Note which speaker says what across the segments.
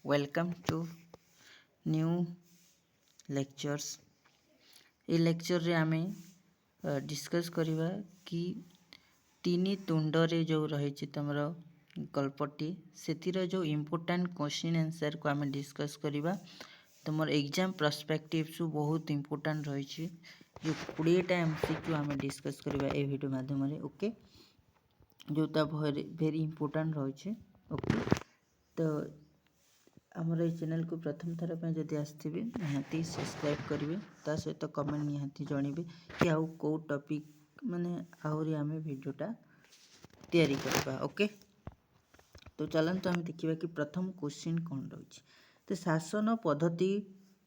Speaker 1: Welcome to new lectures. ये lecture रे आमे डिस्कस करिबा कि तीनी तुंडरे जो रही तुमर गल्पटी से जो इम्पोर्टाट क्वेश्चन आंसर को आमे डिस्कस करिबा। तुम एग्जाम पर्सपेक्टिव सु बहुत इम्पोर्टाट रही जो 20टा एमसीक्यू आमे डिस्कस करिबा ए वीडियो माध्यम रे। ओके, जोटा वेरी इम्पोर्टाट रही। ओके, तो आमर ये चैनल को प्रथम थर पे जदि आसथिबे निहाती सब्सक्राइब करेंगे, ता सहित कमेंट निहाती जानवे कि आउ को टॉपिक माने आहरी आमे वीडियोटा तैयारी करबा। ओके, तो चलते आम देखा कि प्रथम क्वेश्चन कौन रही। तो शासन पद्धति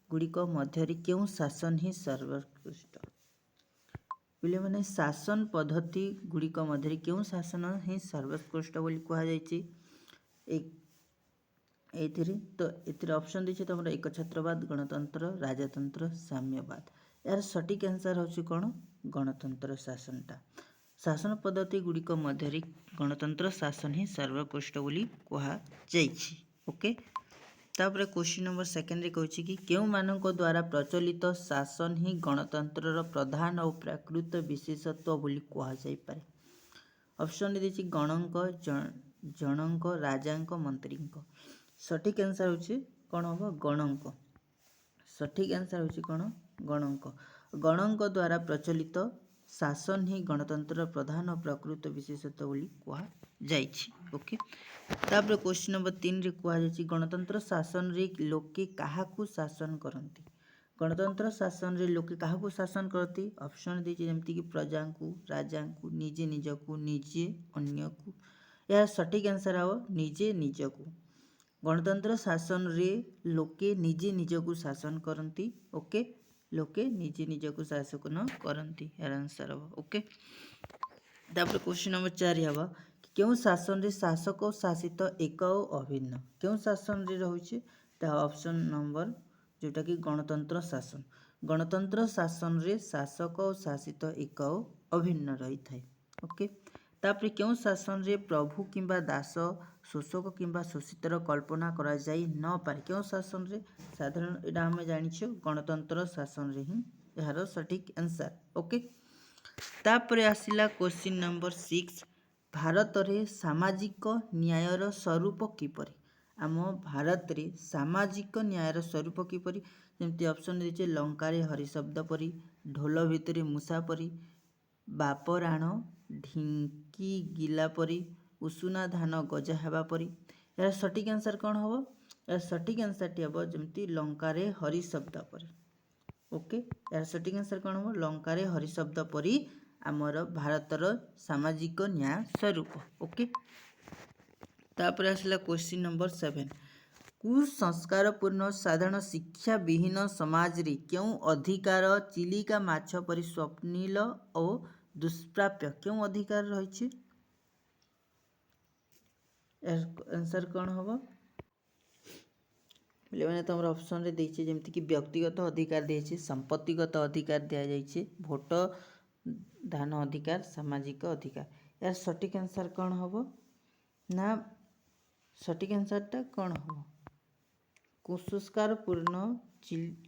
Speaker 1: गुड़िक मध्य क्यों शासन ही सर्वोत्कृष्ट बोले माने शासन पद्धति गुड़िक मध्य क्यों शासन ही सर्वोत्कृष्ट बोली कहुई। तो ये ऑप्शन देखिए तुम एकछत्रवाद, गणतंत्र, राजतंत्र, साम्यवाद। यार सटीक आंसर हूँ कौन? गणतंत्र शासनटा। शासन पद्धति गुड़िक मध्य गणतंत्र शासन ही सर्वोत्कृष्ट बोली कहुई। ओके, तापर क्वेश्चन नंबर सेकेंड कहूँ कि केउ मानक द्वारा प्रचलित शासन ही गणतंत्र प्रधान और प्राकृत विशेषत्व बोली कहुई। ऑप्शन देखिए गणक, जनक, राजांक, मंत्रींक। सठिक आंसर हूँ कौन हम? गणक। सठिक आंसर हूँ कौन? गणक। गणक द्वारा प्रचलित शासन ही गणतंत्र प्रधान और प्रकृत विशेषत्व बोली कहुई। ओके, तापर क्वेश्चन नंबर 3 रे कहुई गणतंत्र शासन रे लोके काहाकू शासन करती। गणतंत्र शासन रे लोके काहाकू शासन करती। ऑप्शन देछि जेमति कि प्रजा को, राजा को, निजे निजकू, निजे अन्य को। यार सठिक आंसर हो निजे निजकू। गणतंत्र शासन रे लोके निजे निजकू शासन करती। ओके, लोके निजे निजकू शासन करती, यार आंसर हम। ओके, तापर क्वेश्चन नंबर 4 हम क्यों शासन रे शासक और शासित एक और अभिन्न। क्यों शासन रे रहुचे? ऑप्शन नंबर जोटा कि गणतंत्र शासन। गणतंत्र शासन रे शासक और शासित एक और अभिन्न रही थाए। ओके, तापर क्यों शासन रे प्रभु किंबा दास, शोषक किंबा शोषितर कल्पना करा जाई न पारे। क्यों शासन रे? साधारण एटा हम जानिछु गणतंत्र शासन रे ही यार सठिक आंसर। ओके, तापर आसिला क्वेश्चन नंबर 6 भारत रे सामाजिक न्यायर स्वरूप किपरि। आम भारत रे सामाजिक न्यायर स्वरूप किपरि? जेमती ऑप्शन देछे लंकारे हरिशब्द परी, ढोल भितरे मूषा परी, बापराण ढिंकी गिला परी, उषुना धान गजा हेबा परी। यार सठिक आंसर कौन हम? यार सठिक आंसर टी हम जमती लंकारे हरिशब्द परी। ओके, यार सठिक आंसर कौन हम? लंकारे हरिशब्द परी आमर भारतर सामाजिक न्याय स्वरूप। ओके, तापर आसला क्वेश्चन नंबर 7 कुसंस्कारपूर्ण साधारण शिक्षा विहीन समाज रे क्यों अधिकार चिलिका माछ परी स्वप्निल और दुष्प्राप्य क्यों अधिकार रही। आंसर कौन हम? मैंने तुम ऑप्शन रे देछि जेमति कि व्यक्तिगत अधिकार देछि, संपत्तिगत अधिकार दिया जाइछे, भोट दान अधिकार, सामाजिक अधिकार। यार सठिक आंसर कौन हम? ना सठिक आंसरटा कौन हम?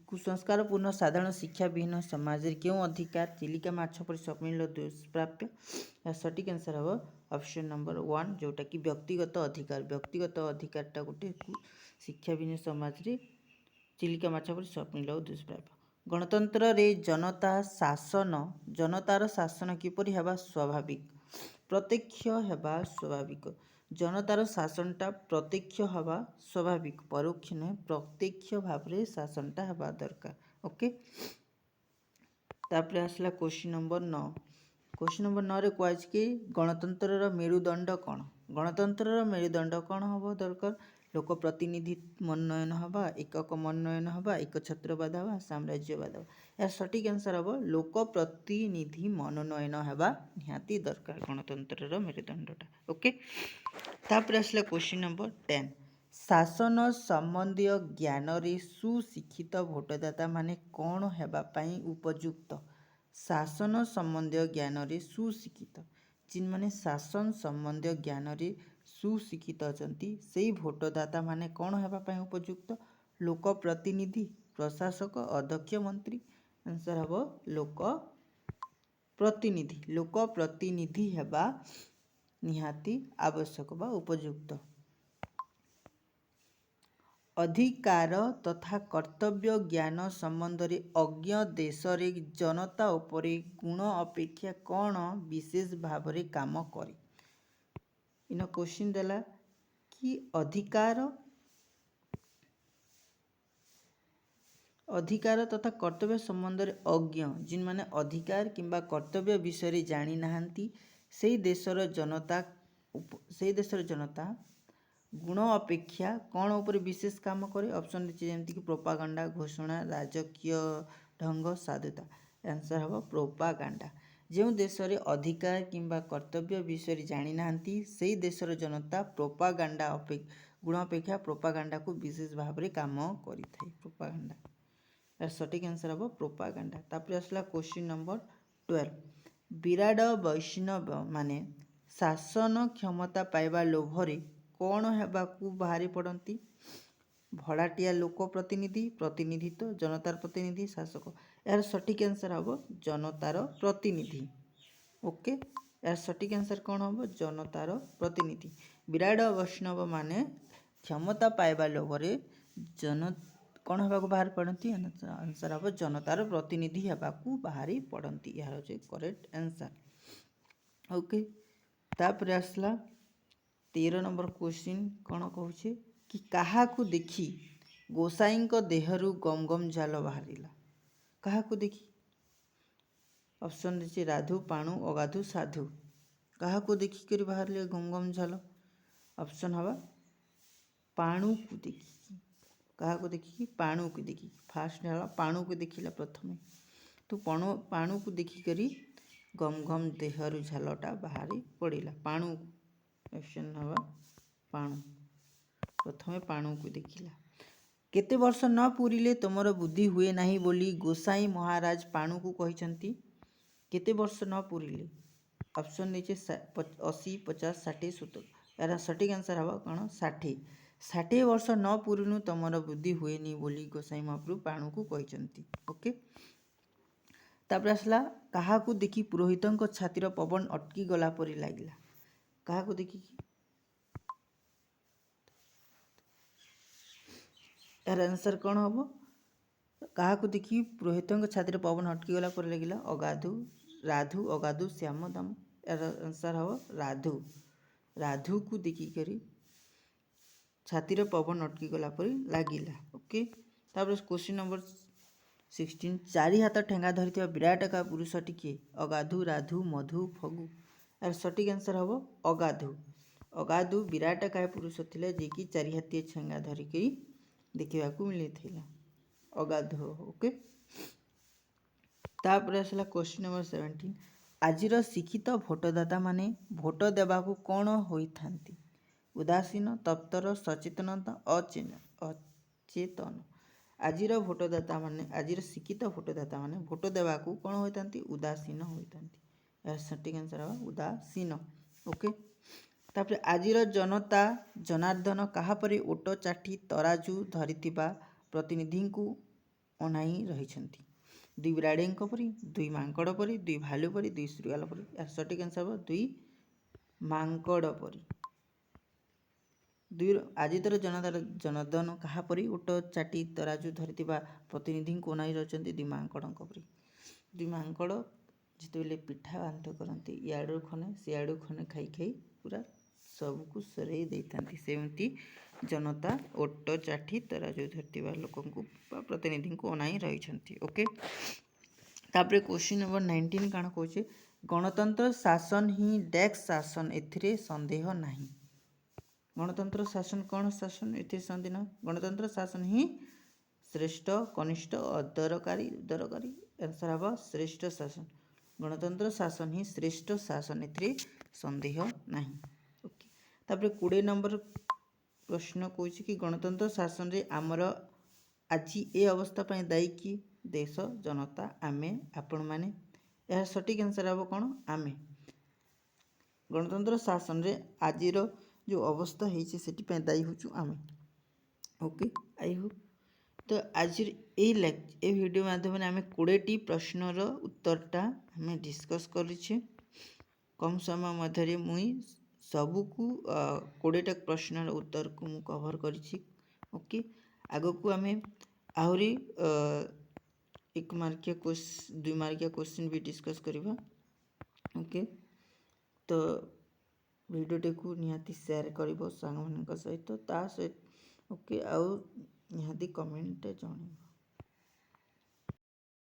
Speaker 1: कुसंस्कारपूर्ण साधारण शिक्षा विहीन समाज रे क्यों अधिकार चिलिका माछ परी स्वप्निल दुष्प्राप्य। या सठिक आंसर हम ऑप्शन नंबर 1 जोटा कि व्यक्तिगत अधिकार। व्यक्तिगत अधिकारटा गोटे शिक्षा विहीन समाज रे चिलिका माछ परी स्वप्निल दुष्प्राप्य। गणतंत्र रे जनता शासन, जनतार शासन किपरि हेबा स्वाभाविक? प्रत्यक्ष हेबा स्वाभाविक। जनतार शासनटा प्रत्यक्ष हवा स्वाभाविक, परोक्ष नुहे, प्रत्यक्ष भाव रे शासनटा हेबा दरकार। ओके, तापर आसला क्वेश्चन नंबर 9। क्वेश्चन नंबर 9 रे कहै कि गणतंत्र मेरुदंड कौन? गणतंत्र मेरुदंड कौन हम दरकार? लोक प्रतिनिधि मनोनयन हवा, एकक मनोनयन हवा, एकछत्रवाद हवा, साम्राज्यवाद हवा। यार सठिक आंसर हम लोक प्रतिनिधि मनोनयन हवा निहाती दरकार गणतंत्र मेरुदंडटा। ओके, तापर आसला क्वेश्चन नंबर 10 शासन संबंधी ज्ञान रे सुशिक्षित भोटदाता माने कौन हेबा पई उपयुक्त। शासन संबंधी ज्ञान रे सुशिक्षित जिन माने शासन संबंधी ज्ञान रे ସୁଶିକ୍ଷିତ ଅଛନ୍ତି ସେଇ ଭୋଟଦାତା ମାନେ କ'ଣ ହେବା ପାଇଁ ଉପଯୁକ୍ତ? ଲୋକ ପ୍ରତିନିଧି, ପ୍ରଶାସକ, ଅଧ୍ୟକ୍ଷ, ମନ୍ତ୍ରୀ। ଆନ୍ସର ହେବ ଲୋକ ପ୍ରତିନିଧି। ଲୋକ ପ୍ରତିନିଧି ହେବା ନିହାତି ଆବଶ୍ୟକ ବା ଉପଯୁକ୍ତ। ଅଧିକାର ତଥା କର୍ତ୍ତବ୍ୟ ଜ୍ଞାନ ସମ୍ବନ୍ଧରେ ଅଜ୍ଞ ଦେଶରେ ଜନତା ଉପରେ ଗୁଣ ଅପେକ୍ଷା କ'ଣ ବିଶେଷ ଭାବରେ କାମ କରେ? ଇନ କ୍ୱେଶ୍ଚିନ୍ ଦେଲା କି ଅଧିକାର ତଥା କର୍ତ୍ତବ୍ୟ ସମ୍ବନ୍ଧରେ ଅଜ୍ଞ, ଯେଉଁମାନେ ଅଧିକାର କିମ୍ବା କର୍ତ୍ତବ୍ୟ ବିଷୟରେ ଜାଣିନାହାନ୍ତି ସେଇ ଦେଶର ଜନତା ଗୁଣ ଅପେକ୍ଷା କ'ଣ ଉପରେ ବିଶେଷ କାମ କରେ? ଅପସନ୍ ଦେଇଛି ଯେମିତିକି ପ୍ରୋପାଗାଣ୍ଡା, ଘୋଷଣା, ରାଜକୀୟ ଢଙ୍ଗ, ସାଧୁତା। ଆନ୍ସର ହେବ ପ୍ରୋପାଗାଣ୍ଡା। ଯେଉଁ ଦେଶରେ ଅଧିକାର କିମ୍ବା କର୍ତ୍ତବ୍ୟ ବିଷୟରେ ଜାଣିନାହାନ୍ତି ସେଇ ଦେଶର ଜନତା ଗୁଣ ଅପେକ୍ଷା ପ୍ରୋପାଗାଣ୍ଡାକୁ ବିଶେଷ ଭାବରେ କାମ କରିଥାଏ। ପ୍ରୋପାଗାଣ୍ଡା ସଠିକ୍ ଆନ୍ସର ହେବ ପ୍ରୋପାଗାଣ୍ଡା। ତାପରେ ଆସିଲା କ୍ୱେଶ୍ଚିନ୍ ନମ୍ବର 12। ବିରାଟ ବୈଷ୍ଣବ ମାନେ ଶାସନ କ୍ଷମତା ପାଇବା ଲୋଭରେ କ'ଣ ହେବାକୁ ବାହାରି ପଡ଼ନ୍ତି? ଭଡ଼ାଟିଆ, ଲୋକ ପ୍ରତିନିଧି, ପ୍ରତିନିଧିତ୍ୱ, ଜନତାର ପ୍ରତିନିଧି, ଶାସକ। ଏହାର ସଠିକ୍ ଆନ୍ସର ହେବ ଜନତାର ପ୍ରତିନିଧି। ଓକେ, ଏହାର ସଠିକ୍ ଆନ୍ସର କ'ଣ ହେବ? ଜନତାର ପ୍ରତିନିଧି। ବିରାଟ ବୈଷ୍ଣବ ମାନେ କ୍ଷମତା ପାଇବା ଲୋଭରେ କ'ଣ ହେବାକୁ ବାହାରି ପଡ଼ନ୍ତି? ଆନ୍ସର ହେବ ଜନତାର ପ୍ରତିନିଧି ହେବାକୁ ବାହାରି ପଡ଼ନ୍ତି। ଏହାର ହେଉଛି କରେକ୍ଟ ଆନ୍ସର। ଓକେ, ତାପରେ ଆସିଲା 13 ନମ୍ବର କ୍ୱେଶ୍ଚିନ୍। କ'ଣ କହୁଛି କି କାହାକୁ ଦେଖି ଗୋସାଇଁଙ୍କ ଦେହରୁ ଗମ ଗମ ଝାଳ ବାହାରିଲା? କାହାକୁ ଦେଖି? ଅପସନ୍ ଦେଇଛି ରାଧୁ, ପାଣୁ, ଅଗାଧୁ, ସାଧୁ। କାହାକୁ ଦେଖିକରି ବାହାରିଲେ ଗମ ଗମ ଝାଳ? ଅପସନ୍ ହେବ ପାଣୁକୁ ଦେଖିକି। କାହାକୁ ଦେଖିକି? ପାଣୁକୁ ଦେଖିକି। ଫାର୍ଷ୍ଟ ହେଲା ପାଣୁକୁ ଦେଖିଲା ପ୍ରଥମେ, ତ ପାଣୁକୁ ଦେଖିକରି ଗମ ଗମ ଦେହରୁ ଝାଳଟା ବାହାରି ପଡ଼ିଲା। ପାଣୁକୁ, ଅପସନ୍ ହେବ ପାଣୁ। ପ୍ରଥମେ ପାଣୁକୁ ଦେଖିଲା। କେତେ ବର୍ଷ ନ ପୂରିଲେ ତୁମର ବୁଦ୍ଧି ହୁଏ ନାହିଁ ବୋଲି ଗୋସାଇଁ ମହାରାଜ ପାଣୁକୁ କହିଛନ୍ତି? କେତେ ବର୍ଷ ନ ପୂରିଲେ? ଅପସନ୍ ଦେଇଛି 80, 50, 60, 70। ଏହାର ସଠିକ୍ ଆନ୍ସର ହେବ କ'ଣ? 60। 60 ବର୍ଷ ନ ପୂରିନୁ ତୁମର ବୁଦ୍ଧି ହୁଏନି ବୋଲି ଗୋସାଇଁ ମହାପ୍ରଭୁ ପାଣୁକୁ କହିଛନ୍ତି। ଓକେ, ତାପରେ ଆସିଲା କାହାକୁ ଦେଖି ପୁରୋହିତଙ୍କ ଛାତିର ପବନ ଅଟକି ଗଲା ପରି ଲାଗିଲା? କାହାକୁ ଦେଖିକି? ଏହାର ଆନ୍ସର କ'ଣ ହେବ? କାହାକୁ ଦେଖି ପୁରୋହିତଙ୍କ ଛାତିରେ ପବନ ଅଟକିଗଲା ପରି ଲାଗିଲା? ରାଧୁ, ଅଗାଧୁ, ଶ୍ୟାମ, ଦାମ। ଏହାର ଆନ୍ସର ହେବ ରାଧୁ। ରାଧୁକୁ ଦେଖିକରି ଛାତିରେ ପବନ ଅଟକିଗଲା ପରି ଲାଗିଲା। ଓକେ, ତାପରେ କ୍ୱେଶ୍ଚିନ୍ ନମ୍ବର 16। ଚାରି ହାତ ଠେଙ୍ଗା ଧରିଥିବା ବିରାଟକାୟ ପୁରୁଷଟି କିଏ? ଅଗାଧୁ, ରାଧୁ, ମଧୁ, ଫଗୁ। ଏହାର ସଠିକ୍ ଆନ୍ସର ହେବ ଅଗାଧୁ। ଅଗାଧୁ ବିରାଟକାୟ ପୁରୁଷ ଥିଲେ ଯିଏକି ଚାରି ହାତିଆ ଠେଙ୍ଗା ଧରିକି ଦେଖିବାକୁ ମିଳିଥିଲା। ଅଗାଧୁ। ଓକେ, ତାପରେ ଆସିଲା କ୍ୱେଶ୍ଚିନ୍ ନମ୍ବର 17। ଆଜିର ଶିକ୍ଷିତ ଭୋଟଦାତା ମାନେ ଭୋଟ ଦେବାକୁ କ'ଣ ହୋଇଥାନ୍ତି? ଉଦାସୀନ, ତତ୍ପର, ସଚେତନ, ଅଚେତନ। ଆଜିର ଶିକ୍ଷିତ ଭୋଟଦାତା ମାନେ ଭୋଟ ଦେବାକୁ କ'ଣ ହୋଇଥାନ୍ତି? ଉଦାସୀନ ହୋଇଥାନ୍ତି। ଏହାର ସଠିକ୍ ଆନ୍ସର ହେବ ଉଦାସୀନ। ଓକେ, ତାପରେ ଆଜିର ଜନତା ଜନାର୍ଦ୍ଦନ କାହାପରି ଓଟ ଚାଠି ତରାଜୁ ଧରିଥିବା ପ୍ରତିନିଧିଙ୍କୁ ଅନାଇ ରହିଛନ୍ତି? ଦୁଇ ବିରାଡ଼ିଙ୍କ ପରି, ଦୁଇ ମାଙ୍କଡ଼ ପରି, ଦୁଇ ଭାଲୁ ପରି, ଦୁଇ ଶୃଗାଳ ପରି। ଏହାର ସଠିକ୍ ଆନ୍ସର ହେବ ଦୁଇ ମାଙ୍କଡ଼ ପରି। ଆଜିର ଜନାର୍ଦ୍ଦନ କାହାପରି ଓଟ ଚାଟି ତରାଜୁ ଧରିଥିବା ପ୍ରତିନିଧିଙ୍କୁ ଅନାଇ ରହିଛନ୍ତି? ଦୁଇ ମାଙ୍କଡ଼ଙ୍କ ପରି। ଦୁଇ ମାଙ୍କଡ଼ ଯେତେବେଳେ ପିଠା ବାନ୍ତ କରନ୍ତି ଇଆଡ଼ୁ ଖନେ ସିଆଡ଼ୁ ଖନେ ଖାଇ ଖାଇ ପୁରା ସବୁକୁ ସରେଇ ଦେଇଥାନ୍ତି, ସେମିତି ଜନତା ଓଟ ଚାଠି ତରାଜୁ ଧରିଥିବା ଲୋକଙ୍କୁ ବା ପ୍ରତିନିଧିଙ୍କୁ ଅନାଇ ରହିଛନ୍ତି। ଓକେ, ତାପରେ କ୍ୱେଶ୍ଚିନ୍ ନମ୍ବର 19 କ'ଣ କହୁଛି? ଗଣତନ୍ତ୍ର ଶାସନ ହିଁ ଡେସ୍କ ଶାସନ, ଏଥିରେ ସନ୍ଦେହ ନାହିଁ। ଗଣତନ୍ତ୍ର ଶାସନ କ'ଣ ଶାସନ? ଏଥିରେ ସନ୍ଦେହ ନାହିଁ। ଗଣତନ୍ତ୍ର ଶାସନ ହିଁ ଶ୍ରେଷ୍ଠ, କନିଷ୍ଠ, ଅଦରକାରୀ। ଆନ୍ସର ହେବ ଶ୍ରେଷ୍ଠ ଶାସନ। ଗଣତନ୍ତ୍ର ଶାସନ ହିଁ ଶ୍ରେଷ୍ଠ ଶାସନ, ଏଥିରେ ସନ୍ଦେହ ନାହିଁ। ଓକେ, ତାପରେ 20 ନମ୍ବର ପ୍ରଶ୍ନ କହୁଛି କି ଗଣତନ୍ତ୍ର ଶାସନରେ ଆମର ଆଜି ଏ ଅବସ୍ଥା ପାଇଁ ଦାୟୀ କିଏ? ଦେଶ, ଜନତା, ଆମେ, ଆପଣମାନେ। ଏହାର ସଠିକ୍ ଆନ୍ସର ହେବ କ'ଣ? ଆମେ। ଗଣତନ୍ତ୍ର ଶାସନରେ ଆଜିର जो अवस्था होती से दायी होचु आमे। ओके आई होप तो आज ये वीडियो माध्यम आम 20टी प्रश्नर उत्तरटा आम डिस्कस करुचे। कम समय मध्य मुई सबको 20टा प्रश्नर उत्तर को मु कवर करिछि। ओके आग को आम आहरी 1 मार्किया क्वेश्चन 2 मार्किया क्वेश्चन भी डिस्कस करवा। ओके तो वीडियोटी को निहाती शेयर कर सांग मान सहित ता सहित ओके आउ निहाती कमेंट जणाइब।